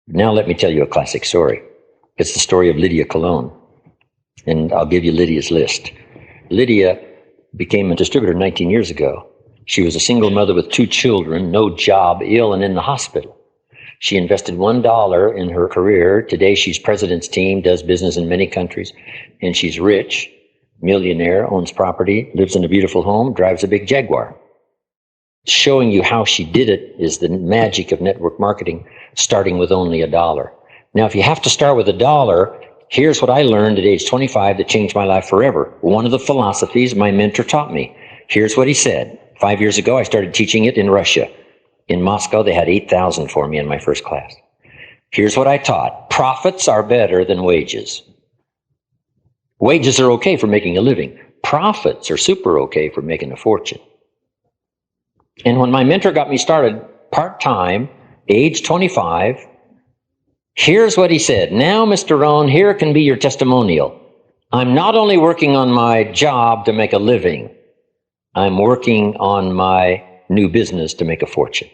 Now let me tell you a classic story. It's the story of Lydia Cologne. And I'll give you Lydia's list. Lydia became a distributor 19 years ago. She was a single mother with 2 children, no job, ill, and in the hospital. She invested $1 in her career. Today she's president's team, does business in many countries, and she's rich, millionaire, owns property, lives in a beautiful home, drives a big Jaguar. Showing you how she did it is the magic of network marketing, starting with only $1. Now, if you have to start with $1, here's what I learned at age 25 that changed my life forever. One of the philosophies my mentor taught me. Here's what he said. 5 years ago, I started teaching it in Russia. In Moscow, they had 8,000 for me in my first class. Here's what I taught. Profits are better than wages. Wages are okay for making a living. Profits are super okay for making a fortune. And when my mentor got me started part-time, age 25, here's what he said. Now, Mr. Rohn, here can be your testimonial. I'm not only working on my job to make a living, I'm working on my new business to make a fortune.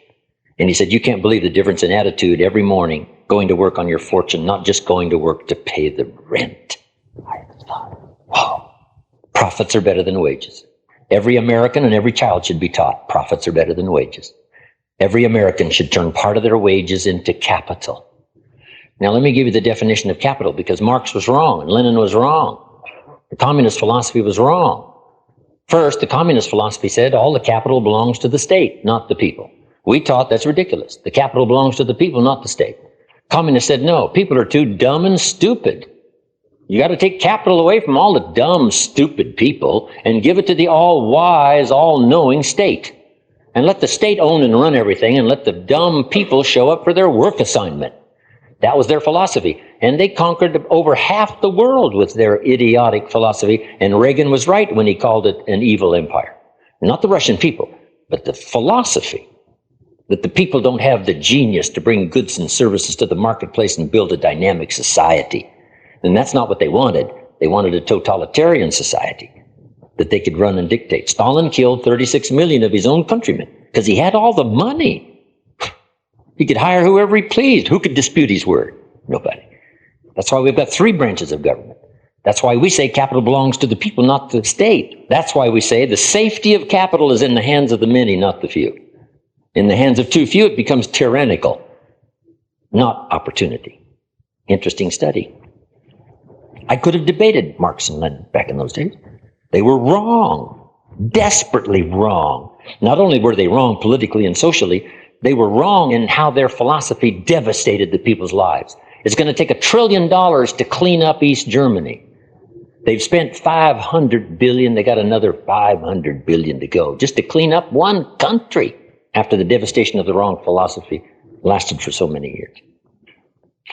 And he said, you can't believe the difference in attitude every morning, going to work on your fortune, not just going to work to pay the rent. I thought, wow, profits are better than wages. Every American and every child should be taught profits are better than wages. Every American should turn part of their wages into capital. Now, let me give you the definition of capital, because Marx was wrong and Lenin was wrong. The communist philosophy was wrong. First, the communist philosophy said all the capital belongs to the state, not the people. We taught that's ridiculous. The capital belongs to the people, not the state. Communists said, no, people are too dumb and stupid. You got to take capital away from all the dumb, stupid people and give it to the all-wise, all-knowing state. And let the state own and run everything, and let the dumb people show up for their work assignment. That was their philosophy. And they conquered over half the world with their idiotic philosophy. And Reagan was right when he called it an evil empire. Not the Russian people, but the philosophy that the people don't have the genius to bring goods and services to the marketplace and build a dynamic society. And that's not what they wanted. They wanted a totalitarian society that they could run and dictate. Stalin killed 36 million of his own countrymen because he had all the money. He could hire whoever he pleased. Who could dispute his word? Nobody. That's why we've got 3 branches of government. That's why we say capital belongs to the people, not the state. That's why we say the safety of capital is in the hands of the many, not the few. In the hands of too few, it becomes tyrannical, not opportunity. Interesting study. I could have debated Marx and Lenin back in those days. They were wrong, desperately wrong. Not only were they wrong politically and socially, they were wrong in how their philosophy devastated the people's lives. It's going to take $1 trillion to clean up East Germany. They've spent $500 billion. They got another $500 billion to go just to clean up one country after the devastation of the wrong philosophy lasted for so many years.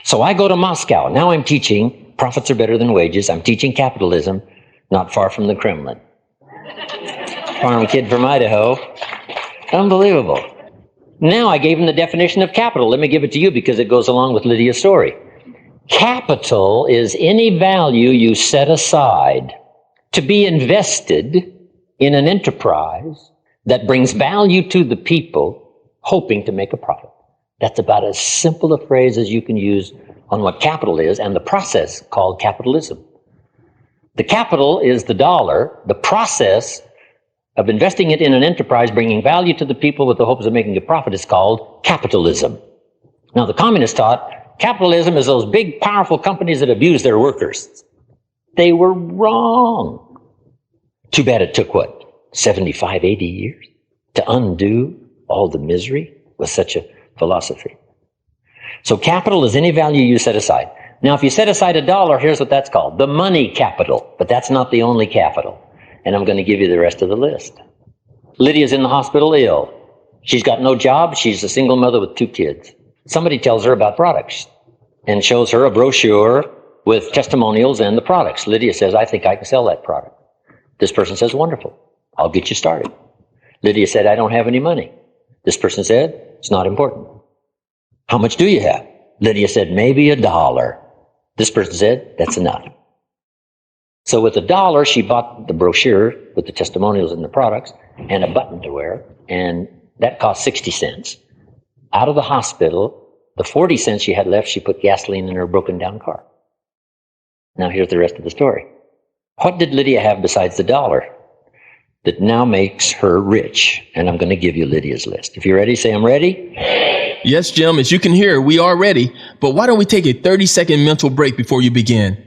So I go to Moscow. Now I'm teaching profits are better than wages. I'm teaching capitalism, not far from the Kremlin. Farm kid from Idaho. Unbelievable. Now I gave him the definition of capital. Let me give it to you because it goes along with Lydia's story. Capital is any value you set aside to be invested in an enterprise that brings value to the people, hoping to make a profit. That's about as simple a phrase as you can use on what capital is and the process called capitalism. The capital is the dollar. The process of investing it in an enterprise, bringing value to the people with the hopes of making a profit, is called capitalism. Now, the communists taught capitalism is those big, powerful companies that abuse their workers. They were wrong. Too bad it took, 75, 80 years to undo all the misery with such a philosophy. So capital is any value you set aside. Now, if you set aside $1, here's what that's called, the money capital. But that's not the only capital. And I'm going to give you the rest of the list. Lydia's in the hospital ill. She's got no job. She's a single mother with 2 kids. Somebody tells her about products and shows her a brochure with testimonials and the products. Lydia says, I think I can sell that product. This person says, wonderful. I'll get you started. Lydia said, I don't have any money. This person said, it's not important. How much do you have? Lydia said, maybe $1. This person said, that's enough. So with $1, she bought the brochure with the testimonials and the products and a button to wear, and that cost 60 cents. Out of the hospital, The 40 cents she had left, she put gasoline in her broken down car. Now here's the rest of the story. What did Lydia have besides the dollar that now makes her rich? And I'm going to give you Lydia's list. If you're ready, say I'm ready. Yes, Jim, as you can hear, we are ready. But why don't we take a 30-second mental break before you begin?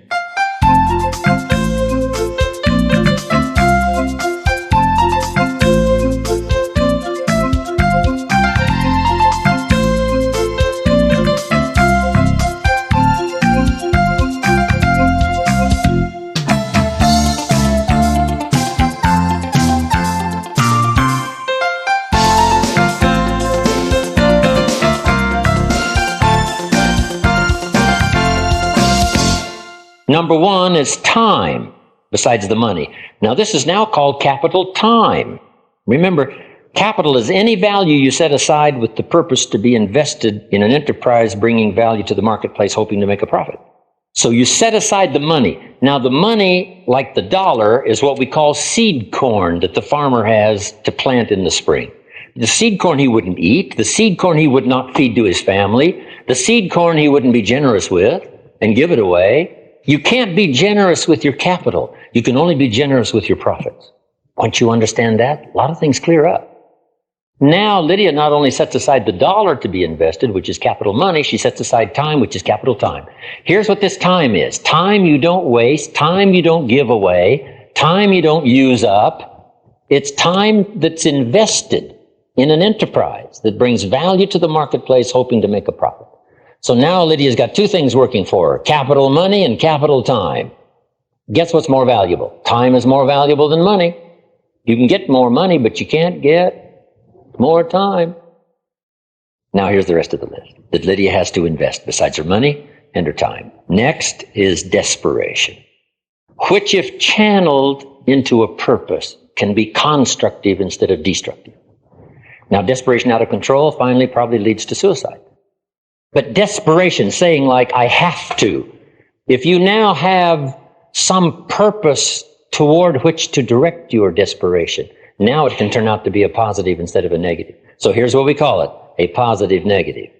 Number one is time, besides the money. Now, this is now called capital time. Remember, capital is any value you set aside with the purpose to be invested in an enterprise bringing value to the marketplace, hoping to make a profit. So you set aside the money. Now, the money, like the dollar, is what we call seed corn that the farmer has to plant in the spring. The seed corn he wouldn't eat, the seed corn he would not feed to his family, the seed corn he wouldn't be generous with and give it away. You can't be generous with your capital. You can only be generous with your profits. Once you understand that, a lot of things clear up. Now, Lydia not only sets aside the dollar to be invested, which is capital money, she sets aside time, which is capital time. Here's what this time is. Time you don't waste, time you don't give away, time you don't use up. It's time that's invested in an enterprise that brings value to the marketplace, hoping to make a profit. So now Lydia's got two things working for her, capital money and capital time. Guess what's more valuable? Time is more valuable than money. You can get more money, but you can't get more time. Now here's the rest of the list that Lydia has to invest besides her money and her time. Next is desperation, which if channeled into a purpose can be constructive instead of destructive. Now desperation out of control finally probably leads to suicide. But desperation, saying like, I have to. If you now have some purpose toward which to direct your desperation, now it can turn out to be a positive instead of a negative. So here's what we call it, a positive negative.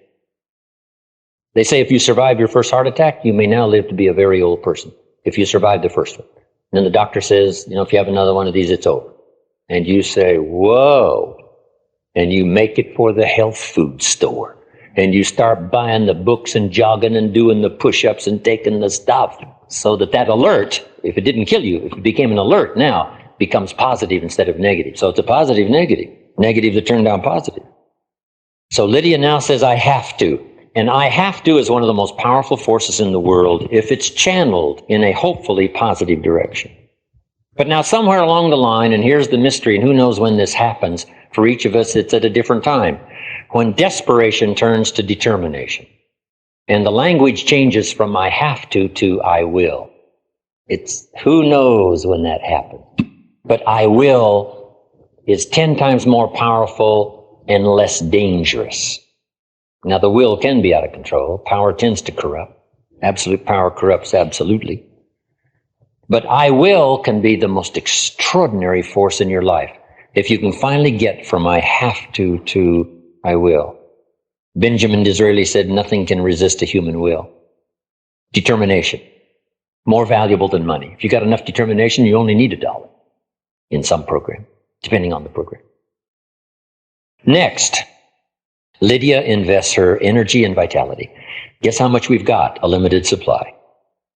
They say if you survive your first heart attack, you may now live to be a very old person. If you survive the first one. And then the doctor says, if you have another one of these, it's over. And you say, whoa. And you make it for the health food store. And you start buying the books and jogging and doing the push-ups and taking the stuff so that alert, if it didn't kill you, if it became an alert now, becomes positive instead of negative. So it's a positive negative. Negative that turned down positive. So Lydia now says, I have to. And I have to is one of the most powerful forces in the world if it's channeled in a hopefully positive direction. But now somewhere along the line, and here's the mystery, and who knows when this happens, for each of us it's at a different time. When desperation turns to determination, and the language changes from I have to I will. It's who knows when that happens. But I will is 10 times more powerful and less dangerous. Now the will can be out of control. Power tends to corrupt. Absolute power corrupts absolutely. But I will can be the most extraordinary force in your life. If you can finally get from I have to I will. Benjamin Disraeli said, nothing can resist a human will. Determination. More valuable than money. If you got enough determination, you only need $1 in some program, depending on the program. Next, Lydia invests her energy and vitality. Guess how much we've got? A limited supply.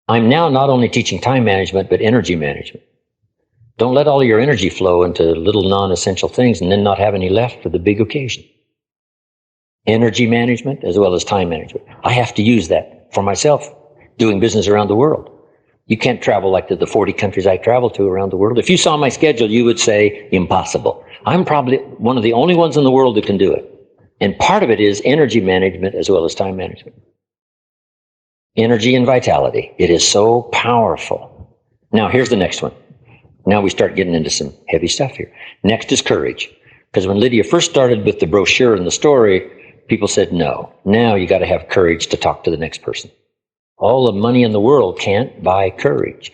I'm now not only teaching time management, but energy management. Don't let all your energy flow into little non-essential things and then not have any left for the big occasion. Energy management as well as time management. I have to use that for myself, doing business around the world. You can't travel like the 40 countries I travel to around the world. If you saw my schedule, you would say impossible. I'm probably one of the only ones in the world that can do it. And part of it is energy management as well as time management. Energy and vitality. It is so powerful. Now, here's the next one. Now we start getting into some heavy stuff here. Next is courage. Because when Lydia first started with the brochure and the story, people said, no, now you got to have courage to talk to the next person. All the money in the world can't buy courage.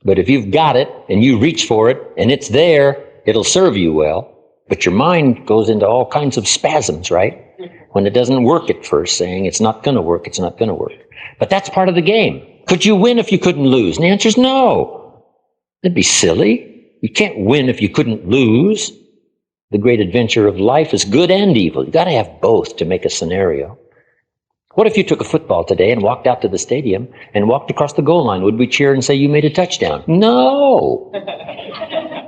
But if you've got it and you reach for it and it's there, it'll serve you well. But your mind goes into all kinds of spasms, right? when it doesn't work at first, saying it's not going to work, it's not going to work. But that's part of the game. Could you win if you couldn't lose? And the answer is no. That'd be silly. You can't win if you couldn't lose. The great adventure of life is good and evil. You've got to have both to make a scenario. What if you took a football today and walked out to the stadium and walked across the goal line? Would we cheer and say you made a touchdown? No.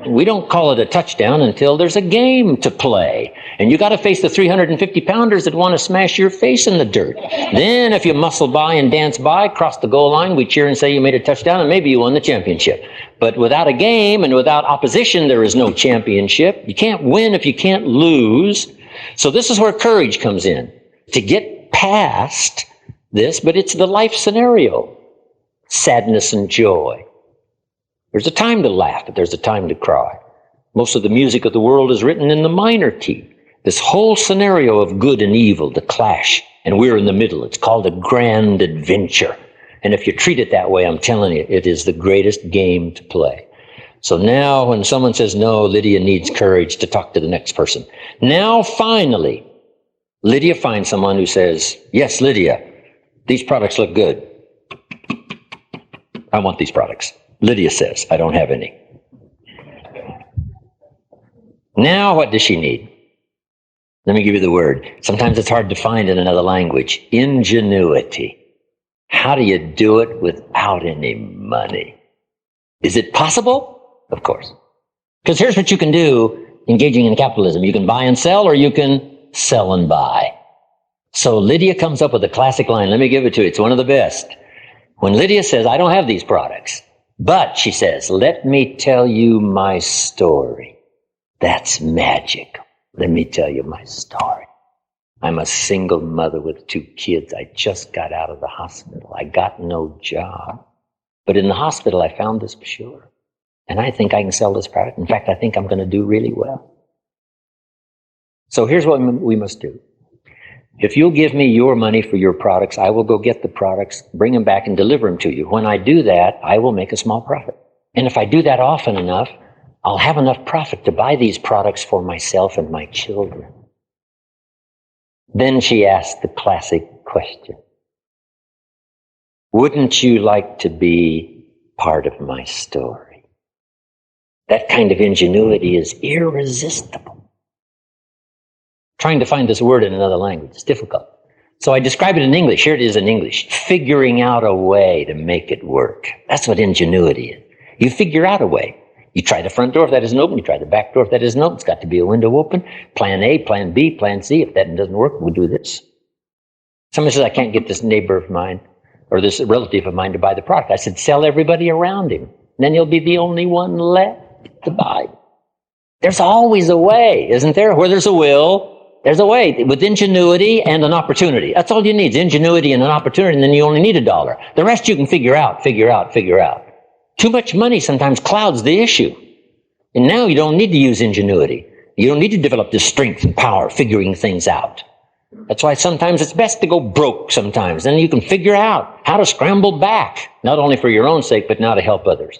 We don't call it a touchdown until there's a game to play. And you got to face the 350-pounders that want to smash your face in the dirt. Then if you muscle by and dance by, cross the goal line, we cheer and say you made a touchdown and maybe you won the championship. But without a game and without opposition, there is no championship. You can't win if you can't lose. So this is where courage comes in. To get past this, but it's the life scenario. Sadness and joy. There's a time to laugh, but there's a time to cry. Most of the music of the world is written in the minor key. This whole scenario of good and evil, the clash, and we're in the middle. It's called a grand adventure. And if you treat it that way, I'm telling you, it is the greatest game to play. So now when someone says, no, Lydia needs courage to talk to the next person. Now finally, Lydia finds someone who says, yes, Lydia, these products look good. I want these products. Lydia says, I don't have any. Now what does she need? Let me give you the word. Sometimes it's hard to find in another language. Ingenuity. How do you do it without any money? Is it possible? Of course. Because here's what you can do engaging in capitalism. You can buy and sell, or you can sell and buy. So Lydia comes up with a classic line. Let me give it to you. It's one of the best. When Lydia says, I don't have these products, but she says, let me tell you my story. That's magic. Let me tell you my story. I'm a single mother with 2 kids. I just got out of the hospital. I got no job. But in the hospital, I found this brochure. And I think I can sell this product. In fact, I think I'm going to do really well. So here's what we must do. If you'll give me your money for your products, I will go get the products, bring them back, and deliver them to you. When I do that, I will make a small profit. And if I do that often enough, I'll have enough profit to buy these products for myself and my children. Then she asked the classic question. Wouldn't you like to be part of my story? That kind of ingenuity is irresistible. Trying to find this word in another language is difficult. So I describe it in English. Here it is in English. Figuring out a way to make it work. That's what ingenuity is. You figure out a way. You try the front door if that isn't open. You try the back door if that isn't open. It's got to be a window open. Plan A, plan B, plan C. If that doesn't work, we'll do this. Someone says, I can't get this neighbor of mine or this relative of mine to buy the product. I said, sell everybody around him. Then he'll be the only one left to buy. There's always a way, isn't there? Where there's a will, there's a way. With ingenuity and an opportunity. That's all you need is ingenuity and an opportunity, and then you only need $1. The rest you can figure out. Too much money sometimes clouds the issue. And now you don't need to use ingenuity. You don't need to develop this strength and power figuring things out. That's why sometimes it's best to go broke sometimes. Then you can figure out how to scramble back, not only for your own sake, but now to help others.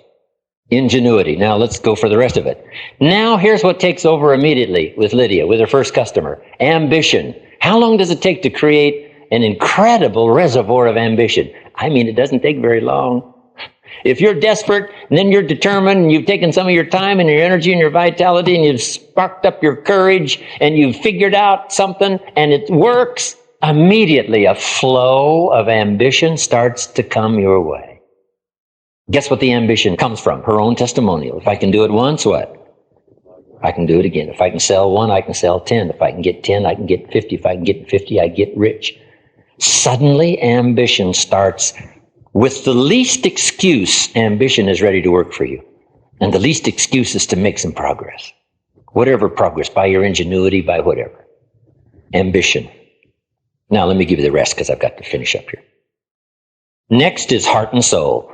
Ingenuity. Now let's go for the rest of it. Now here's what takes over immediately with Lydia, with her first customer. Ambition. How long does it take to create an incredible reservoir of ambition? I mean, it doesn't take very long. If you're desperate, and then you're determined, and you've taken some of your time and your energy and your vitality, and you've sparked up your courage, and you've figured out something, and it works, immediately a flow of ambition starts to come your way. Guess what the ambition comes from? Her own testimonial. If I can do it once, what? I can do it again. If I can sell 1, I can sell 10. If I can get 10, I can get 50. If I can get 50, I get rich. Suddenly, ambition starts. With the least excuse, ambition is ready to work for you. And the least excuse is to make some progress. Whatever progress, by your ingenuity, by whatever. Ambition. Now let me give you the rest because I've got to finish up here. Next is heart and soul.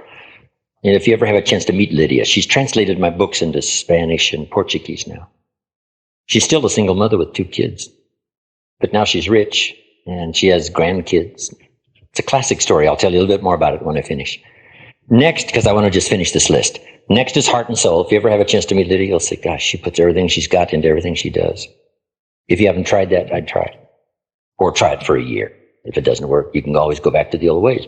And if you ever have a chance to meet Lydia, she's translated my books into Spanish and Portuguese now. She's still a single mother with 2 kids. But now she's rich and she has grandkids. It's a classic story. I'll tell you a little bit more about it when I finish. Next, because I want to just finish this list. Next is heart and soul. If you ever have a chance to meet Lydia, you'll say, gosh, she puts everything she's got into everything she does. If you haven't tried that, I'd try it. Or try it for a year. If it doesn't work, you can always go back to the old ways.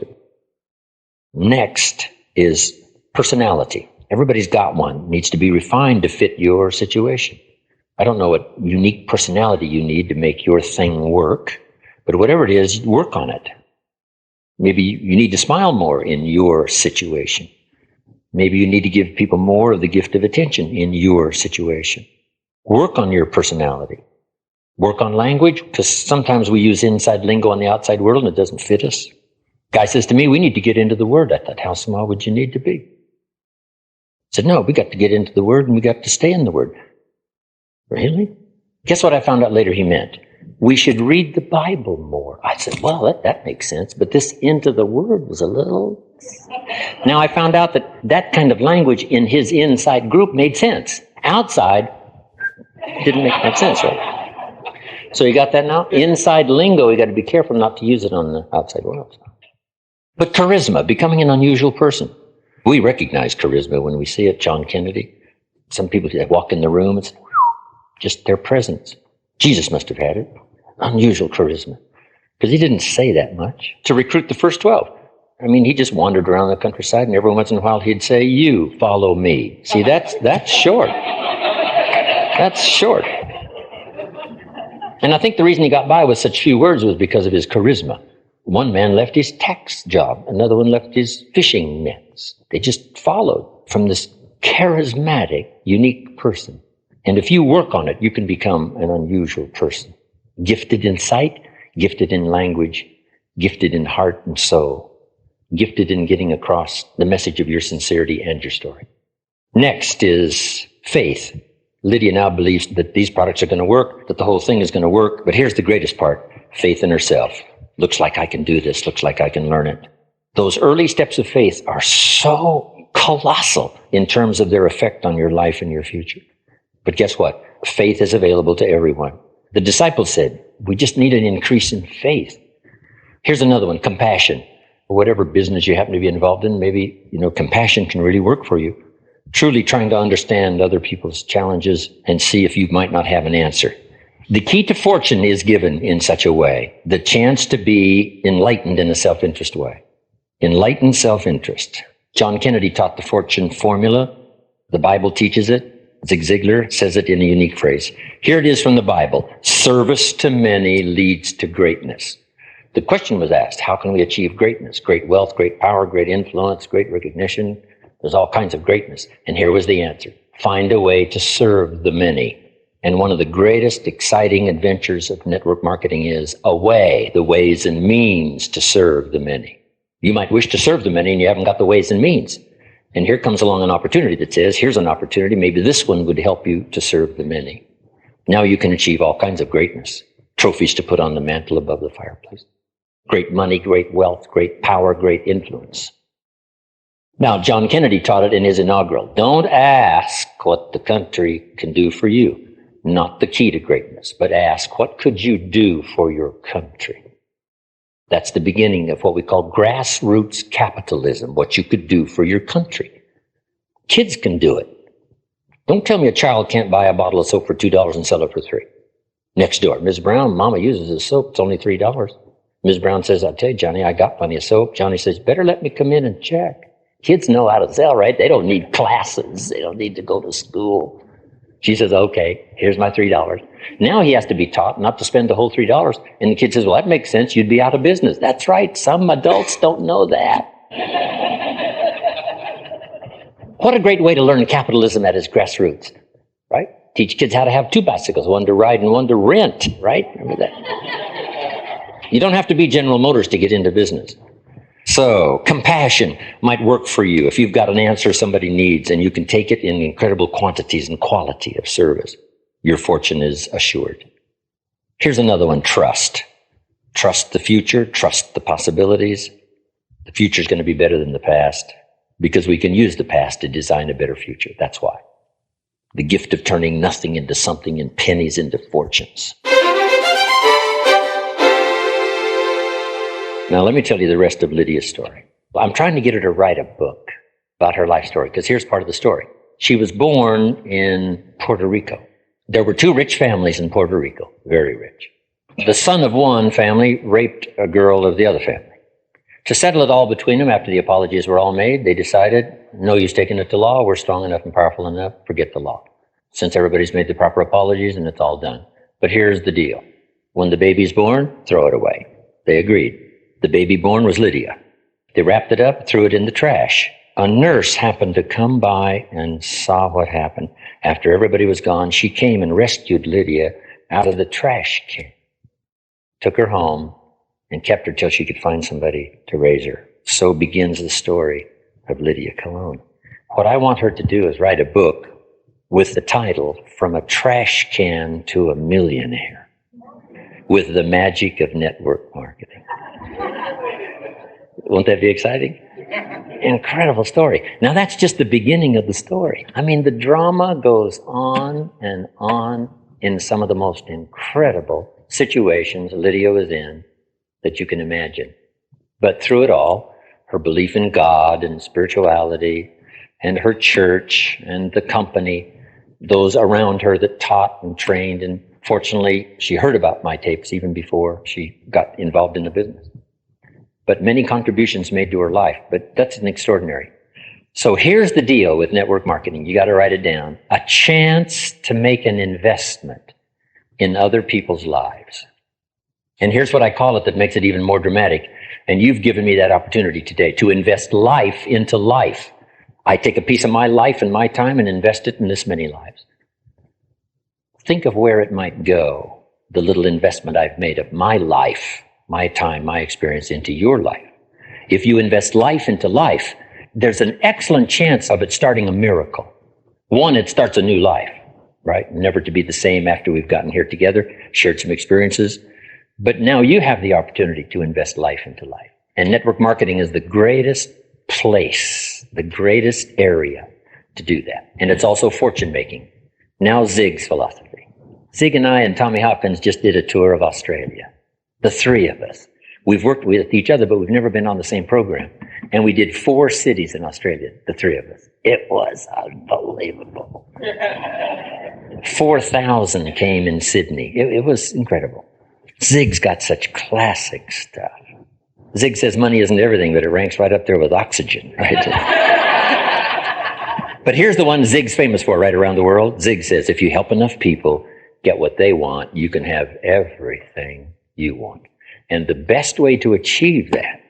Next is personality. Everybody's got one. It needs to be refined to fit your situation. I don't know what unique personality you need to make your thing work, but whatever it is, work on it. Maybe you need to smile more in your situation. Maybe you need to give people more of the gift of attention in your situation. Work on your personality. Work on language, because sometimes we use inside lingo on the outside world and it doesn't fit us. Guy says to me, we need to get into the Word. I thought, how small would you need to be? I said, no, we got to get into the Word and we got to stay in the Word. Really? Guess what I found out later he meant? We should read the Bible more. I said, well, that makes sense, but this into the Word was a little... Now I found out that kind of language in his inside group made sense. Outside, didn't make much sense, right? So you got that now? Inside lingo, you got to be careful not to use it on the outside world. But charisma, becoming an unusual person. We recognize charisma when we see it. John Kennedy. Some people walk in the room, it's just their presence. Jesus must have had it. Unusual charisma. Because he didn't say that much. To recruit the first 12. I mean, he just wandered around the countryside and every once in a while he'd say, you follow me. See, that's short. That's short. And I think the reason he got by with such few words was because of his charisma. One man left his tax job. Another one left his fishing nets. They just followed from this charismatic, unique person. And if you work on it, you can become an unusual person. Gifted in sight, gifted in language, gifted in heart and soul, gifted in getting across the message of your sincerity and your story. Next is faith. Lydia now believes that these products are going to work, that the whole thing is going to work. But here's the greatest part, faith in herself. Looks like I can do this. Looks like I can learn it. Those early steps of faith are so colossal in terms of their effect on your life and your future. But guess what? Faith is available to everyone. The disciples said, we just need an increase in faith. Here's another one, compassion. Whatever business you happen to be involved in, maybe, compassion can really work for you. Truly trying to understand other people's challenges and see if you might not have an answer. The key to fortune is given in such a way, the chance to be enlightened in a self-interest way. Enlightened self-interest. John Kennedy taught the fortune formula. The Bible teaches it. Zig Ziglar says it in a unique phrase. Here it is from the Bible. Service to many leads to greatness. The question was asked, how can we achieve greatness? Great wealth, great power, great influence, great recognition. There's all kinds of greatness. And here was the answer. Find a way to serve the many. And one of the greatest exciting adventures of network marketing is a way, the ways and means to serve the many. You might wish to serve the many and you haven't got the ways and means. And here comes along an opportunity that says, here's an opportunity. Maybe this one would help you to serve the many. Now you can achieve all kinds of greatness. Trophies to put on the mantle above the fireplace. Great money, great wealth, great power, great influence. Now, John Kennedy taught it in his inaugural. Don't ask what the country can do for you. Not the key to greatness, but ask, what could you do for your country? That's the beginning of what we call grassroots capitalism, what you could do for your country. Kids can do it. Don't tell me a child can't buy a bottle of soap for $2 and sell it for $3. Next door, Ms. Brown, Mama uses this soap. It's only $3. Ms. Brown says, I tell you, Johnny, I got plenty of soap. Johnny says, better let me come in and check. Kids know how to sell, right? They don't need classes. They don't need to go to school. She says, okay, here's my $3. Now he has to be taught not to spend the whole $3. And the kid says, well, that makes sense. You'd be out of business. That's right. Some adults don't know that. What a great way to learn capitalism at its grassroots, right? Teach kids how to have 2 bicycles, one to ride and one to rent, right? Remember that? You don't have to be General Motors to get into business. So, compassion might work for you if you've got an answer somebody needs and you can take it in incredible quantities and quality of service. Your fortune is assured. Here's another one, trust. Trust the future, trust the possibilities. The future is going to be better than the past because we can use the past to design a better future. That's why. The gift of turning nothing into something and pennies into fortunes. Now, let me tell you the rest of Lydia's story. I'm trying to get her to write a book about her life story, because here's part of the story. She was born in Puerto Rico. There were 2 rich families in Puerto Rico, very rich. The son of one family raped a girl of the other family. To settle it all between them after the apologies were all made, they decided, no use taking it to law. We're strong enough and powerful enough. Forget the law. Since everybody's made the proper apologies and it's all done. But here's the deal. When the baby's born, throw it away. They agreed. The baby born was Lydia. They wrapped it up, threw it in the trash. A nurse happened to come by and saw what happened. After everybody was gone, she came and rescued Lydia out of the trash can, took her home, and kept her till she could find somebody to raise her. So begins the story of Lydia Cologne. What I want her to do is write a book with the title, From a Trash Can to a Millionaire, with the magic of network marketing. Won't that be exciting? Incredible story. Now that's just the beginning of the story. I mean, the drama goes on and on in some of the most incredible situations Lydia was in that you can imagine. But through it all, her belief in God and spirituality and her church and the company, those around her that taught and trained, and fortunately, she heard about my tapes even before she got involved in the business. But many contributions made to her life, but that's an extraordinary. So here's the deal with network marketing. You got to write it down. A chance to make an investment in other people's lives. And here's what I call it that makes it even more dramatic. And you've given me that opportunity today to invest life into life. I take a piece of my life and my time and invest it in this many lives. Think of where it might go, the little investment I've made of my life, my time, my experience into your life. If you invest life into life, there's an excellent chance of it starting a miracle. One, it starts a new life, right? Never to be the same after we've gotten here together, shared some experiences. But now you have the opportunity to invest life into life. And network marketing is the greatest place, the greatest area to do that. And it's also fortune making. Now Zig's philosophy. Zig and I and Tommy Hopkins just did a tour of Australia. The three of us. We've worked with each other, but we've never been on the same program. And we did 4 cities in Australia, the three of us. It was unbelievable. 4,000 came in Sydney. It was incredible. Zig's got such classic stuff. Zig says money isn't everything, but it ranks right up there with oxygen, right? But here's the one Zig's famous for right around the world. Zig says, if you help enough people get what they want, you can have everything you want. And the best way to achieve that,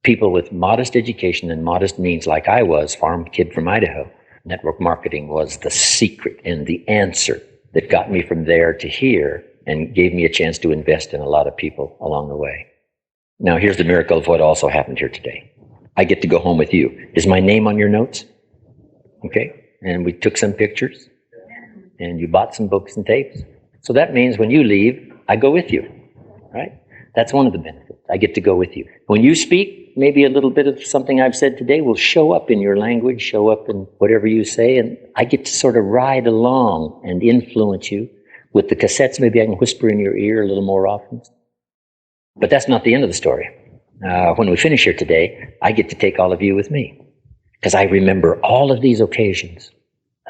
people with modest education and modest means like I was, farm kid from Idaho, network marketing was the secret and the answer that got me from there to here and gave me a chance to invest in a lot of people along the way. Now, here's the miracle of what also happened here today. I get to go home with you. Is my name on your notes? Okay. And we took some pictures, and you bought some books and tapes. So that means when you leave, I go with you, right? That's one of the benefits. I get to go with you. When you speak, maybe a little bit of something I've said today will show up in your language, show up in whatever you say, and I get to sort of ride along and influence you. With the cassettes, maybe I can whisper in your ear a little more often. But that's not the end of the story. When we finish here today, I get to take all of you with me because I remember all of these occasions.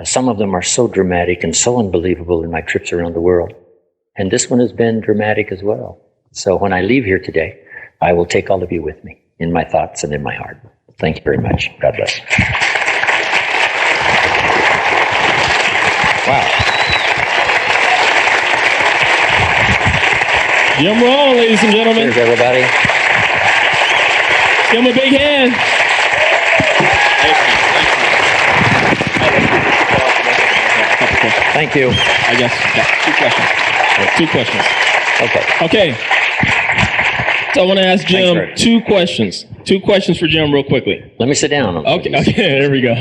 Some of them are so dramatic and so unbelievable in my trips around the world. And this one has been dramatic as well. So when I leave here today, I will take all of you with me in my thoughts and in my heart. Thank you very much. God bless. Wow. Jim Rohn, ladies and gentlemen. Cheers, everybody. Give him a big hand. Thank you. I guess yeah, 2 questions. Okay. So I want to ask Jim 2 questions. 2 questions for Jim real quickly. Let me sit down. Okay, there we go.